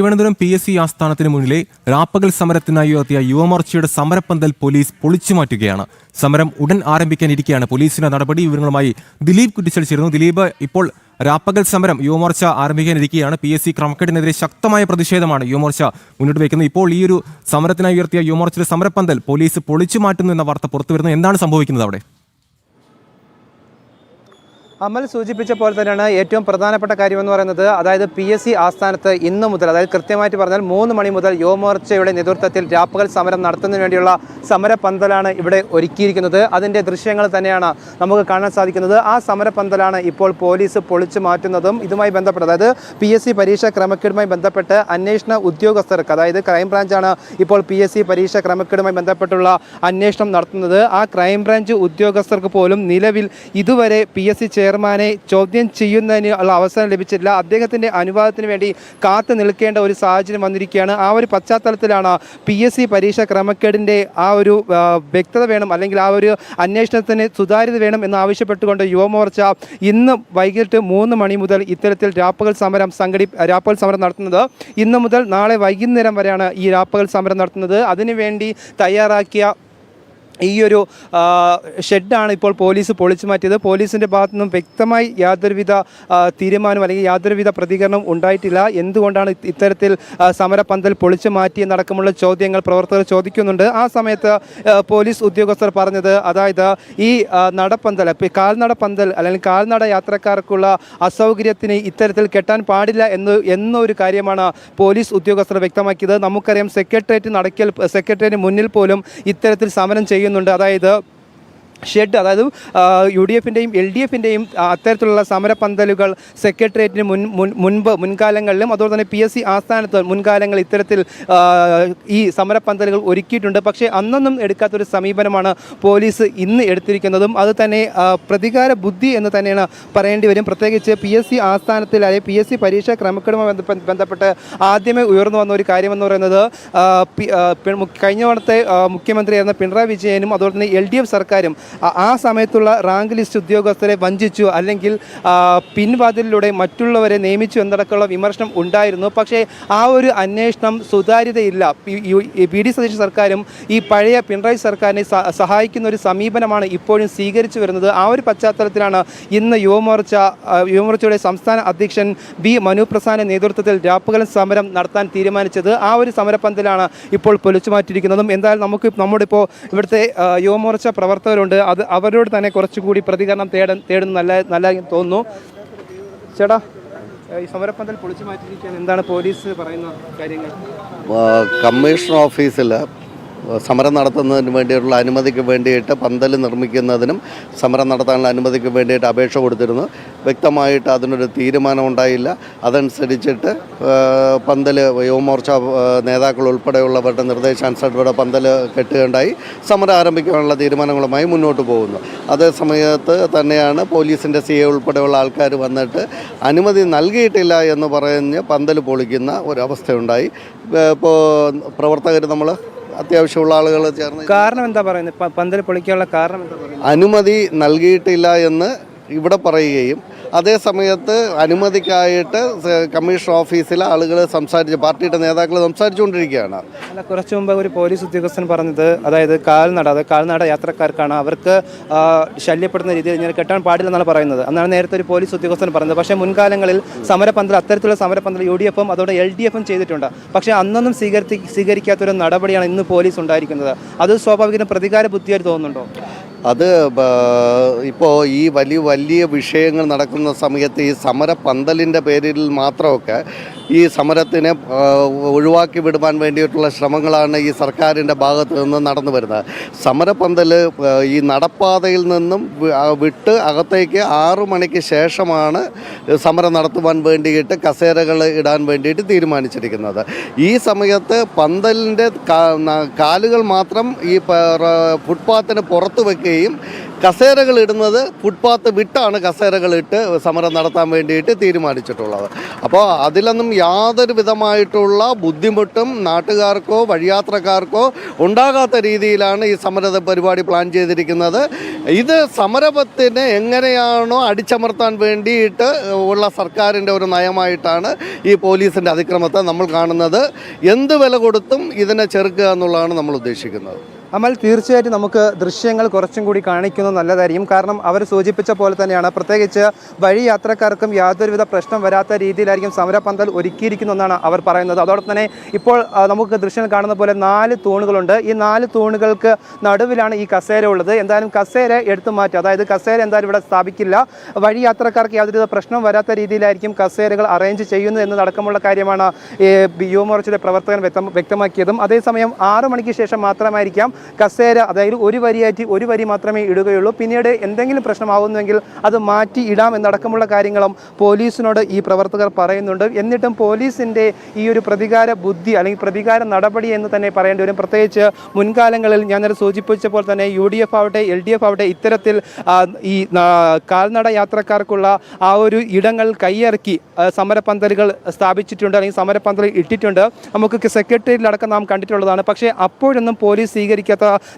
Thiruvananthapuram PSC ആസ്ഥാനത്തിന് മുന്നിലെ രാപ്പകൽ സമരത്തിനായി ഉയർത്തിയ യുവമോർച്ചയുടെ സമരപ്പന്തൽ പോലീസ് പൊളിച്ചുമാറ്റുകയാണ്. സമരം ഉടൻ ആരംഭിക്കാനിരിക്കെയാണ് പോലീസിന്റെ നടപടി. വിവരങ്ങളുമായി ദിലീപ് കുറ്റിച്ചടിച്ചിരുന്നു. ദിലീപ്, ഇപ്പോൾ രാപ്പകൽ സമരം യുവമോർച്ച ആരംഭിക്കാനിരിക്കുകയാണ്. PSC ക്രമക്കേടിനെതിരെ ശക്തമായ പ്രതിഷേധമാണ് യുവമോർച്ച മുന്നോട്ട് വയ്ക്കുന്നത്. ഇപ്പോൾ ഈ ഒരു സമരത്തിനായി ഉയർത്തിയ യുവമോർച്ചയുടെ സമരപ്പന്തൽ പോലീസ് പൊളിച്ചുമാറ്റുന്നു എന്ന വാർത്ത പുറത്തുവരുന്നു. എന്താണ് സംഭവിക്കുന്നത് അവിടെ? അമൽ സൂചിപ്പിച്ച പോലെ തന്നെയാണ് ഏറ്റവും പ്രധാനപ്പെട്ട കാര്യമെന്ന് പറയുന്നത്, അതായത് PSC ആസ്ഥാനത്ത് ഇന്ന് മുതൽ, അതായത് കൃത്യമായിട്ട് പറഞ്ഞാൽ 3 മണി മുതൽ യുവമോർച്ചയുടെ നേതൃത്വത്തിൽ രാപ്പകൽ സമരം നടത്തുന്നതിന് വേണ്ടിയുള്ള സമരപന്തലാണ് ഇവിടെ ഒരുക്കിയിരിക്കുന്നത്. അതിൻ്റെ ദൃശ്യങ്ങൾ തന്നെയാണ് നമുക്ക് കാണാൻ സാധിക്കുന്നത്. ആ സമരപന്തലാണ് ഇപ്പോൾ പോലീസ് പൊളിച്ചു മാറ്റുന്നതും. ഇതുമായി ബന്ധപ്പെട്ട്, അതായത് PSC പരീക്ഷാ ക്രമക്കേടുമായി ബന്ധപ്പെട്ട് അന്വേഷണ ഉദ്യോഗസ്ഥർക്ക്, അതായത് ക്രൈംബ്രാഞ്ചാണ് ഇപ്പോൾ PSC പരീക്ഷാ ക്രമക്കേടുമായി ബന്ധപ്പെട്ടുള്ള അന്വേഷണം നടത്തുന്നത്. ആ ക്രൈംബ്രാഞ്ച് ഉദ്യോഗസ്ഥർക്ക് പോലും നിലവിൽ ഇതുവരെ PSC ചെയർമാനെ ചോദ്യം ചെയ്യുന്നതിന് ഉള്ള അവസരം ലഭിച്ചിട്ടില്ല. അദ്ദേഹത്തിൻ്റെ അനുവാദത്തിന് വേണ്ടി കാത്തു നിൽക്കേണ്ട ഒരു സാഹചര്യം വന്നിരിക്കുകയാണ്. ആ ഒരു പശ്ചാത്തലത്തിലാണ് PSC പരീക്ഷാ ക്രമക്കേടിൻ്റെ ആ ഒരു വ്യക്തത വേണം, അല്ലെങ്കിൽ ആ ഒരു അന്വേഷണത്തിന് സുതാര്യത വേണം എന്നാവശ്യപ്പെട്ടുകൊണ്ട് യുവമോർച്ച ഇന്ന് വൈകിട്ട് 3 മണി മുതൽ ഇത്തരത്തിൽ രാപ്പകൽ സമരം നടത്തുന്നത്. ഇന്ന് മുതൽ നാളെ വൈകുന്നേരം വരെയാണ് ഈ രാപ്പകൽ സമരം നടത്തുന്നത്. അതിനുവേണ്ടി തയ്യാറാക്കിയ ഈ ഒരു ഷെഡാണ് ഇപ്പോൾ പോലീസ് പൊളിച്ചു മാറ്റിയത്. പോലീസിൻ്റെ ഭാഗത്തു നിന്നും വ്യക്തമായി യാതൊരുവിധ തീരുമാനം അല്ലെങ്കിൽ യാതൊരുവിധ പ്രതികരണം ഉണ്ടായിട്ടില്ല. എന്തുകൊണ്ടാണ് ഇത്തരത്തിൽ സമരപന്തൽ പൊളിച്ചു മാറ്റിയെന്നടക്കമുള്ള ചോദ്യങ്ങൾ പ്രവർത്തകർ ചോദിക്കുന്നുണ്ട്. ആ സമയത്ത് പോലീസ് ഉദ്യോഗസ്ഥർ പറഞ്ഞത്, അതായത് ഈ നടപ്പന്തൽ, കാൽനട പന്തൽ അല്ലെങ്കിൽ കാൽനട യാത്രക്കാർക്കുള്ള അസൗകര്യത്തിന് ഇത്തരത്തിൽ കെട്ടാൻ പാടില്ല എന്നൊരു കാര്യമാണ് പോലീസ് ഉദ്യോഗസ്ഥർ വ്യക്തമാക്കിയത്. നമുക്കറിയാം, സെക്രട്ടേറിയറ്റിന് മുന്നിൽ പോലും ഇത്തരത്തിൽ സമരം ചെയ്യുന്നുണ്ട്. അതായത് ഷെഡ്, അതായത് UDFിൻ്റെയും LDFിൻ്റെയും അത്തരത്തിലുള്ള സമരപന്തലുകൾ സെക്രട്ടേറിയറ്റിന് മുൻകാലങ്ങളിലും അതുപോലെ തന്നെ PSC ആസ്ഥാനത്ത് മുൻകാലങ്ങളിൽ ഇത്തരത്തിൽ ഈ സമരപന്തലുകൾ ഒരുക്കിയിട്ടുണ്ട്. പക്ഷേ അന്നൊന്നും എടുക്കാത്തൊരു സമീപനമാണ് പോലീസ് ഇന്ന് എടുത്തിരിക്കുന്നതും. അത് തന്നെ പ്രതികാര ബുദ്ധി എന്ന് തന്നെയാണ് പറയേണ്ടി വരും. പ്രത്യേകിച്ച് PSC ആസ്ഥാനത്തിൽ, അല്ലെങ്കിൽ PSC പരീക്ഷാ ക്രമക്കേടുമായി ബന്ധപ്പെട്ട് ആദ്യമേ ഉയർന്നു വന്ന ഒരു കാര്യമെന്ന് പറയുന്നത്, കഴിഞ്ഞ തവണത്തെ മുഖ്യമന്ത്രിയായിരുന്ന പിണറായി വിജയനും അതുപോലെ തന്നെ LDF സർക്കാരും ആ സമയത്തുള്ള റാങ്ക് ലിസ്റ്റ് ഉദ്യോഗസ്ഥരെ വഞ്ചിച്ചു, അല്ലെങ്കിൽ പിൻവാതിലിലൂടെ മറ്റുള്ളവരെ നിയമിച്ചു എന്നടക്കമുള്ള വിമർശനം ഉണ്ടായിരുന്നു. പക്ഷേ ആ ഒരു അന്വേഷണം സുതാര്യതയില്ല. PD സതീശൻ സർക്കാരും ഈ പഴയ പിണറായി സർക്കാരിനെ സഹായിക്കുന്ന ഒരു സമീപനമാണ് ഇപ്പോഴും സ്വീകരിച്ചു വരുന്നത്. ആ ഒരു പശ്ചാത്തലത്തിലാണ് ഇന്ന് യുവമോർച്ചയുടെ സംസ്ഥാന അധ്യക്ഷൻ B മനുപ്രസാദിന്റെ നേതൃത്വത്തിൽ രാപ്പകൽ സമരം നടത്താൻ തീരുമാനിച്ചത്. ആ ഒരു സമരപന്തലാണ് ഇപ്പോൾ പൊളിച്ചു മാറ്റിയിരിക്കുന്നതും. എന്തായാലും നമ്മളിപ്പോൾ ഇവിടുത്തെ യുവമോർച്ച പ്രവർത്തകരുണ്ട്. അത് അവരോട് തന്നെ കുറച്ചുകൂടി പ്രതികരണം തേടുന്നു നല്ല തോന്നുന്നു. ചേട്ടാ, ഈ സമരപ്പന്തൽ പൊളിച്ചു മാറ്റിയിരിക്കാൻ എന്താണ് പോലീസ് പറയുന്ന കാര്യങ്ങൾ? കമ്മീഷണർ ഓഫീസിൽ സമരം നടത്തുന്നതിന് വേണ്ടിയിട്ടുള്ള അനുമതിക്ക് വേണ്ടിയിട്ട് പന്തൽ നിർമ്മിക്കുന്നതിനും സമരം നടത്താനുള്ള അനുമതിക്ക് വേണ്ടിയിട്ട് അപേക്ഷ കൊടുത്തിരുന്നു. വ്യക്തമായിട്ട് അതിനൊരു തീരുമാനം ഉണ്ടായില്ല. അതനുസരിച്ചിട്ട് പന്തൽ യുവമോർച്ച നേതാക്കൾ ഉൾപ്പെടെയുള്ളവരുടെ നിർദ്ദേശാനുസരിച്ച് പന്തൽ കെട്ടുകയുണ്ടായി. സമരം ആരംഭിക്കാനുള്ള തീരുമാനങ്ങളുമായി മുന്നോട്ട് പോകുന്നു. അതേ സമയത്ത് തന്നെയാണ് പോലീസിൻ്റെ CA ഉൾപ്പെടെയുള്ള ആൾക്കാർ വന്നിട്ട് അനുമതി നൽകിയിട്ടില്ല എന്ന് പറഞ്ഞ് പന്തൽ പൊളിക്കുന്ന ഒരവസ്ഥയുണ്ടായി. ഇപ്പോൾ പ്രവർത്തകർ നമ്മൾ അത്യാവശ്യമുള്ള ആളുകൾ ചേർന്ന് കാരണം എന്താ പറയുന്നത്? പന്തൽ പൊളിക്കാനുള്ള കാരണം എന്താ പറയുന്നത്? അനുമതി നൽകിയിട്ടില്ല എന്ന് ഇവിടെ പറയുകയും അതേ സമയത്ത് അനുമതിക്കായിട്ട് കമ്മീഷണർ ഓഫീസിലെ ആളുകൾ പാർട്ടിയുടെ നേതാക്കൾ സംസാരിച്ചുകൊണ്ടിരിക്കുകയാണ്. അല്ല, കുറച്ചു മുമ്പ് ഒരു പോലീസ് ഉദ്യോഗസ്ഥൻ പറഞ്ഞത്, അതായത് കാൽനട യാത്രക്കാർക്കാണ്, അവർക്ക് ശല്യപ്പെടുന്ന രീതിയിൽ ഇങ്ങനെ കെട്ടാൻ പാടില്ലെന്നാണ് പറയുന്നത്. എന്നാണ് നേരത്തെ ഒരു പോലീസ് ഉദ്യോഗസ്ഥൻ പറഞ്ഞത്. പക്ഷേ മുൻകാലങ്ങളിൽ അത്തരത്തിലുള്ള സമരപന്തൽ UDFും അതോടെ LDFും ചെയ്തിട്ടുണ്ട്. പക്ഷേ അന്നൊന്നും സ്വീകരിക്കാത്തൊരു നടപടിയാണ് ഇന്ന് പോലീസ് ഉണ്ടായിരിക്കുന്നത്. അത് സ്വാഭാവികം പ്രതികാര ബുദ്ധിയായിട്ട് തോന്നുന്നുണ്ടോ? അത് ഇപ്പോൾ ഈ വലിയ വിഷയങ്ങൾ നടക്കുന്ന സമയത്ത് ഈ സമരപന്തലിൻ്റെ പേരിൽ മാത്രമൊക്കെ ഈ സമരത്തിനെ ഒഴിവാക്കി വിടുവാൻ വേണ്ടിയിട്ടുള്ള ശ്രമങ്ങളാണ് ഈ സർക്കാരിൻ്റെ ഭാഗത്ത് നിന്ന് നടന്നു വരുന്നത്. സമരപന്തൽ ഈ നടപ്പാതയിൽ നിന്നും വിട്ട് അകത്തേക്ക് 6 മണിക്ക് ശേഷമാണ് സമരം നടത്തുവാൻ വേണ്ടിയിട്ട് കസേരകൾ ഇടാൻ വേണ്ടിയിട്ട് തീരുമാനിച്ചിരിക്കുന്നത്. ഈ സമയത്ത് പന്തലിൻ്റെ കാലുകൾ മാത്രം ഈ ഫുട്പാത്തിന് പുറത്ത് വെക്കുക തീരുമാനിക്കുകയും കസേരകൾ ഇടുന്നത് ഫുട്പാത്ത് വിട്ടാണ് കസേരകളിട്ട് സമരം നടത്താൻ വേണ്ടിയിട്ട് തീരുമാനിച്ചിട്ടുള്ളത്. അപ്പോൾ അതിലൊന്നും യാതൊരു വിധമായിട്ടുള്ള ബുദ്ധിമുട്ടും നാട്ടുകാർക്കോ വഴിയാത്രക്കാർക്കോ ഉണ്ടാകാത്ത രീതിയിലാണ് ഈ സമര പരിപാടി പ്ലാൻ ചെയ്തിരിക്കുന്നത്. ഇത് സമരത്തിന് എങ്ങനെയാണോ അടിച്ചമർത്താൻ വേണ്ടിയിട്ട് ഉള്ള സർക്കാരിൻ്റെ ഒരു നയമായിട്ടാണ് ഈ പോലീസിൻ്റെ അതിക്രമത്തെ നമ്മൾ കാണുന്നത്. എന്ത് വില കൊടുത്തും ഇതിനെ ചെറുക്കുക എന്നുള്ളതാണ് നമ്മൾ ഉദ്ദേശിക്കുന്നത്. അമൽ, തീർച്ചയായിട്ടും നമുക്ക് ദൃശ്യങ്ങൾ കുറച്ചും കൂടി കാണിക്കുന്നത് നല്ലതായിരിക്കും. കാരണം അവർ സൂചിപ്പിച്ച പോലെ തന്നെയാണ്, പ്രത്യേകിച്ച് വഴി യാത്രക്കാർക്കും യാതൊരുവിധ പ്രശ്നം വരാത്ത രീതിയിലായിരിക്കും സമരപന്തൽ ഒരുക്കിയിരിക്കുന്നതെന്നാണ് അവർ പറയുന്നത്. അതോടൊപ്പം തന്നെ ഇപ്പോൾ നമുക്ക് ദൃശ്യങ്ങൾ കാണുന്ന പോലെ 4 തൂണുകളുണ്ട്. ഈ 4 തൂണുകൾക്ക് നടുവിലാണ് ഈ കസേര ഉള്ളത്. എന്തായാലും കസേര എടുത്തു മാറ്റും, അതായത് കസേര എന്തായാലും ഇവിടെ സ്ഥാപിക്കില്ല. വഴി യാത്രക്കാർക്ക് യാതൊരുവിധ പ്രശ്നം വരാത്ത രീതിയിലായിരിക്കും കസേരകൾ അറേഞ്ച് ചെയ്യുന്നത് എന്നതടക്കമുള്ള കാര്യമാണ് യുവമോർച്ചയുടെ പ്രവർത്തകൻ വ്യക്തമാക്കിയതും. അതേസമയം 6 മണിക്ക് ശേഷം മാത്രമായിരിക്കാം കസേര, അതായത് ഒരു വരി മാത്രമേ ഇടുകയുള്ളൂ. പിന്നീട് എന്തെങ്കിലും പ്രശ്നമാകുന്നുവെങ്കിൽ അത് മാറ്റി ഇടാം എന്നടക്കമുള്ള കാര്യങ്ങളും പോലീസിനോട് ഈ പ്രവർത്തകർ പറയുന്നുണ്ട്. എന്നിട്ടും പോലീസിൻ്റെ ഈ ഒരു പ്രതികാര ബുദ്ധി അല്ലെങ്കിൽ പ്രതികാര നടപടി എന്ന് തന്നെ പറയേണ്ടി വരും. പ്രത്യേകിച്ച് മുൻകാലങ്ങളിൽ ഞാൻ നേരെ സൂചിപ്പിച്ചപ്പോൾ തന്നെ UDF ആവട്ടെ LDF ആവട്ടെ ഇത്തരത്തിൽ ഈ കാൽനട യാത്രക്കാർക്കുള്ള ആ ഒരു ഇടങ്ങൾ കൈയിറക്കി സമരപന്തലുകൾ സ്ഥാപിച്ചിട്ടുണ്ട്, അല്ലെങ്കിൽ സമരപന്തൽ ഇട്ടിട്ടുണ്ട്. നമുക്ക് സെക്രട്ടേറിയറ്റിലടക്കം നാം കണ്ടിട്ടുള്ളതാണ്. പക്ഷേ അപ്പോഴൊന്നും പോലീസ് സ്വീകരിക്കാത്ത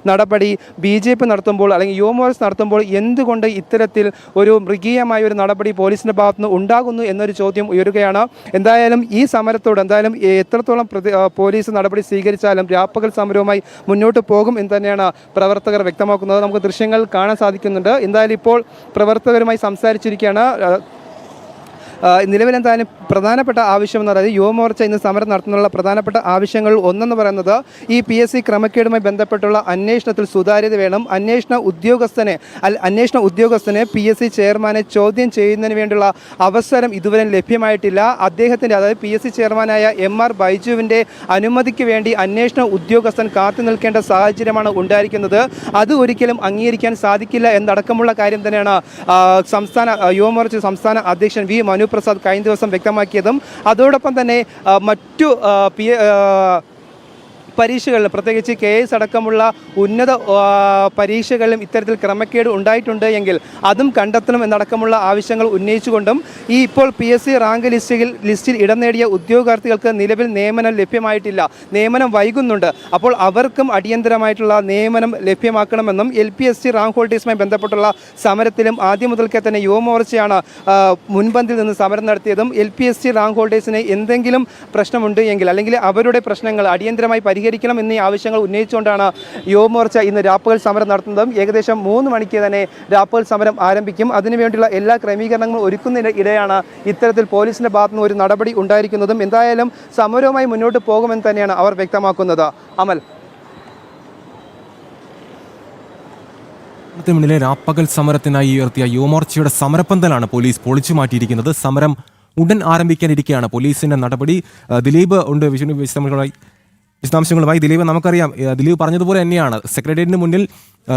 നടപടി BJP നടത്തുമ്പോൾ അല്ലെങ്കിൽ യുവമോർച്ച നടത്തുമ്പോൾ എന്തുകൊണ്ട് ഇത്തരത്തിൽ ഒരു മൃഗീയമായ ഒരു നടപടി പോലീസിൻ്റെ ഭാഗത്തുനിന്ന് ഉണ്ടാകുന്നു എന്നൊരു ചോദ്യം ഉയരുകയാണ്. എന്തായാലും ഈ സമരത്തോട് എത്രത്തോളം പോലീസ് നടപടി സ്വീകരിച്ചാലും രാപ്പകൽ സമരവുമായി മുന്നോട്ട് പോകും എന്ന് തന്നെയാണ് പ്രവർത്തകർ വ്യക്തമാക്കുന്നത്. നമുക്ക് ദൃശ്യങ്ങൾ കാണാൻ സാധിക്കുന്നുണ്ട്. എന്തായാലും ഇപ്പോൾ പ്രവർത്തകരുമായി സംസാരിച്ചിരിക്കുകയാണ്. നിലവിൽ എന്തായാലും പ്രധാനപ്പെട്ട ആവശ്യം എന്ന് പറയുന്നത് യുവമോർച്ച ഇന്ന് സമരം നടത്തുന്നുള്ള പ്രധാനപ്പെട്ട ആവശ്യങ്ങൾ ഒന്നെന്ന് പറയുന്നത് ഈ PSC ക്രമക്കേടുമായി ബന്ധപ്പെട്ടുള്ള അന്വേഷണത്തിൽ സുതാര്യത വേണം. അന്വേഷണ ഉദ്യോഗസ്ഥനെ PSC ചെയർമാനെ ചോദ്യം ചെയ്യുന്നതിന് വേണ്ടിയുള്ള അവസരം ഇതുവരെ ലഭ്യമായിട്ടില്ല. അദ്ദേഹത്തിൻ്റെ, അതായത് PSC ചെയർമാനായ MR ബൈജുവിൻ്റെ അനുമതിക്ക് വേണ്ടി അന്വേഷണ ഉദ്യോഗസ്ഥൻ കാത്തു നിൽക്കേണ്ട സാഹചര്യമാണ് ഉണ്ടായിരിക്കുന്നത്. അത് ഒരിക്കലും അംഗീകരിക്കാൻ സാധിക്കില്ല എന്നടക്കമുള്ള കാര്യം തന്നെയാണ് യുവമോർച്ച സംസ്ഥാന അധ്യക്ഷൻ V മനുപ്രസാദ് കഴിഞ്ഞ ദിവസം വ്യക്തമാക്കിയതും. അതോടൊപ്പം തന്നെ മറ്റു പരീക്ഷകളിൽ, പ്രത്യേകിച്ച് KS അടക്കമുള്ള ഉന്നത പരീക്ഷകളിലും ഇത്തരത്തിൽ ക്രമക്കേട് ഉണ്ടായിട്ടുണ്ട് അതും കണ്ടെത്തണം എന്നടക്കമുള്ള ആവശ്യങ്ങൾ ഉന്നയിച്ചുകൊണ്ടും ഇപ്പോൾ PSC റാങ്ക് ലിസ്റ്റിൽ ഇടം നേടിയ ഉദ്യോഗാർത്ഥികൾക്ക് നിലവിൽ നിയമനം ലഭ്യമായിട്ടില്ല, നിയമനം വൈകുന്നുണ്ട്. അപ്പോൾ അവർക്കും അടിയന്തരമായിട്ടുള്ള നിയമനം ലഭ്യമാക്കണമെന്നും LPSC റാങ്ക് ഹോൾഡേഴ്സുമായി ബന്ധപ്പെട്ടുള്ള സമരത്തിലും ആദ്യം മുതൽക്കേ തന്നെ യുവമോർച്ചയാണ് മുൻപന്തിൽ നിന്ന് സമരം നടത്തിയതും. LPSC റാങ്ക് ഹോൾഡേഴ്സിന് എന്തെങ്കിലും പ്രശ്നമുണ്ട് എങ്കിൽ അല്ലെങ്കിൽ അവരുടെ പ്രശ്നങ്ങൾ അടിയന്തരമായി പരിഹരിക്കണം എന്നീ ആവശ്യങ്ങൾ ഉന്നയിച്ചുകൊണ്ടാണ് യുവമോർച്ച ഇന്ന് രാപ്പകൽ സമരം നടത്തുന്നതും. ഏകദേശം 3 മണിക്ക് തന്നെ രാപ്പകൽ സമരം ആരംഭിക്കും. അതിനുവേണ്ടിയുള്ള എല്ലാ ക്രമീകരണങ്ങളും ഒരുക്കുന്നതിനിടെയാണ് ഇത്തരത്തിൽ പോലീസിൻ്റെ ഭാഗത്തുനിന്ന് ഒരു നടപടി ഉണ്ടായിരിക്കുന്നതും. എന്തായാലും സമരവുമായി മുന്നോട്ട് പോകുമെന്ന് തന്നെയാണ് അവർ വ്യക്തമാക്കുന്നത്. അമൽ, മുന്നിലെ രാപ്പകൽ സമരത്തിനായി ഉയർത്തിയ യുവമോർച്ചയുടെ സമരപ്പന്തലാണ് പോലീസ് പൊളിച്ചു മാറ്റിയിരിക്കുന്നത്. സമരം ഉടൻ ആരംഭിക്കാനിരിക്കുകയാണ് പോലീസിന്റെ നടപടി. ദിലീപ് ഉണ്ട് വിശദാംശങ്ങളുമായി. ദിലീപ്, നമുക്കറിയാം, ദിലീപ് പറഞ്ഞതുപോലെ തന്നെയാണ് സെക്രട്ടേറിയറ്റിന് മുന്നിൽ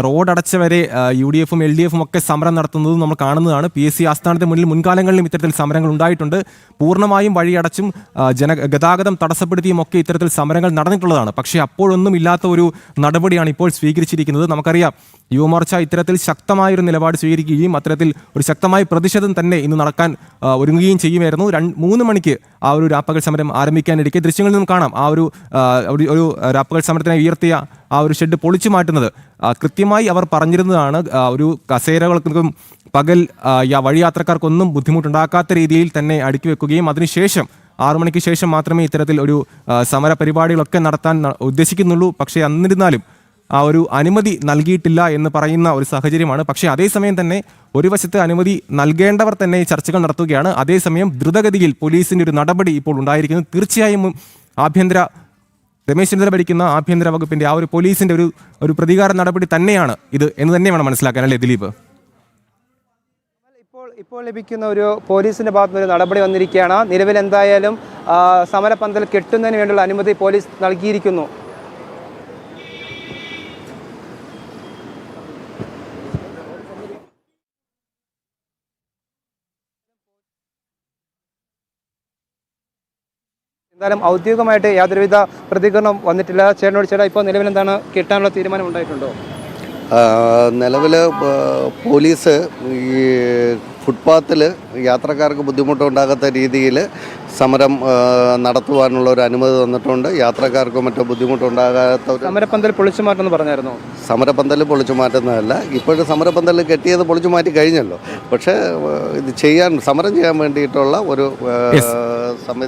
റോഡ് അടച്ചവരെ UDF-ഉം LDF-ഉം ഒക്കെ സമരം നടത്തുന്നതും നമ്മൾ കാണുന്നതാണ്. PSC ആസ്ഥാനത്തിന് മുന്നിൽ മുൻകാലങ്ങളിലും ഇത്തരത്തിൽ സമരങ്ങൾ ഉണ്ടായിട്ടുണ്ട്. പൂർണ്ണമായും വഴിയടച്ചും ഗതാഗതം തടസ്സപ്പെടുത്തിയും ഒക്കെ ഇത്തരത്തിൽ സമരങ്ങൾ നടന്നിട്ടുള്ളതാണ്. പക്ഷേ അപ്പോഴൊന്നും ഇല്ലാത്ത ഒരു നടപടിയാണ് ഇപ്പോൾ സ്വീകരിച്ചിരിക്കുന്നത്. നമുക്കറിയാം, യുവമോർച്ച ഇത്തരത്തിൽ ശക്തമായൊരു നിലപാട് സ്വീകരിക്കുകയും അത്തരത്തിൽ ഒരു ശക്തമായ പ്രതിഷേധം തന്നെ ഇന്ന് നടക്കാൻ ഒരുങ്ങുകയും ചെയ്യുമായിരുന്നു. 3 മണിക്ക് ആ ഒരു രാപ്പകൽ സമരം ആരംഭിക്കാനിരിക്കെ ദൃശ്യങ്ങളിൽ നിന്നും കാണാം ആ ഒരു രാപ്പകൽ സമരത്തിനായി ഉയർത്തിയ ആ ഒരു ഷെഡ് പൊളിച്ചു മാറ്റുന്നത്. കൃത്യമായി അവർ പറഞ്ഞിരുന്നതാണ്, ഒരു കസേരകൾക്കും പകൽ വഴിയാത്രക്കാർക്കൊന്നും ബുദ്ധിമുട്ടുണ്ടാക്കാത്ത രീതിയിൽ തന്നെ അടുക്കി വെക്കുകയും അതിനുശേഷം 6 മണിക്ക് ശേഷം മാത്രമേ ഇത്തരത്തിൽ ഒരു സമര പരിപാടികളൊക്കെ നടത്താൻ ഉദ്ദേശിക്കുന്നുള്ളൂ. പക്ഷേ എന്നിരുന്നാലും ആ ഒരു അനുമതി നൽകിയിട്ടില്ല എന്ന് പറയുന്ന ഒരു സാഹചര്യമാണ്. പക്ഷേ അതേസമയം തന്നെ ഒരു വശത്ത് അനുമതി നൽകേണ്ടവർ തന്നെ ചർച്ചകൾ നടത്തുകയാണ്. അതേസമയം ദ്രുതഗതിയിൽ പോലീസിൻ്റെ ഒരു നടപടി ഇപ്പോൾ ഉണ്ടായിരിക്കുന്നത്. തീർച്ചയായും രമേശ് ചെന്നിത്തല ഭരിക്കുന്ന ആഭ്യന്തര വകുപ്പിന്റെ ആ ഒരു പോലീസിന്റെ ഒരു പ്രതികാര നടപടി തന്നെയാണ് ഇത് എന്ന് തന്നെ വേണം മനസ്സിലാക്കാൻ, അല്ലേ ദിലീപ്? ഇപ്പോൾ ലഭിക്കുന്ന ഒരു പോലീസിന്റെ ഭാഗത്തുനിന്ന് ഒരു നടപടി വന്നിരിക്കുകയാണ്. നിലവിൽ എന്തായാലും സമരപന്തൽ കെട്ടുന്നതിന് വേണ്ടിയുള്ള അനുമതി പോലീസ് നൽകിയിരിക്കുന്നു. എന്തായാലും ഔദ്യോഗികമായിട്ട് യാതൊരുവിധ പ്രതികരണം വന്നിട്ടില്ല. ചേട്ടനോട് ചേട്ടാ, ഇപ്പോൾ നിലവിൽ എന്താണ്, കിട്ടാനുള്ള തീരുമാനം ഉണ്ടായിട്ടുണ്ടോ? നിലവിൽ പോലീസ് ഈ ഫുട്പാത്തിൽ യാത്രക്കാർക്ക് ബുദ്ധിമുട്ടുണ്ടാകാത്ത രീതിയിൽ സമരം നടത്തുവാനുള്ള ഒരു അനുമതി തന്നിട്ടുണ്ട്. യാത്രക്കാർക്കോ മറ്റോ ബുദ്ധിമുട്ടുണ്ടാകാത്ത ഒരു സമരപ്പന്തൽ പൊളിച്ചു മാറ്റെന്ന് പറഞ്ഞായിരുന്നു. സമരപ്പന്തൽ പൊളിച്ചു മാറ്റുന്നതല്ല, ഇപ്പോഴും സമരപ്പന്തൽ കെട്ടിയത് പൊളിച്ചു മാറ്റി കഴിഞ്ഞല്ലോ. പക്ഷേ ഇത് സമരം ചെയ്യാൻ വേണ്ടിയിട്ടുള്ള ഒരു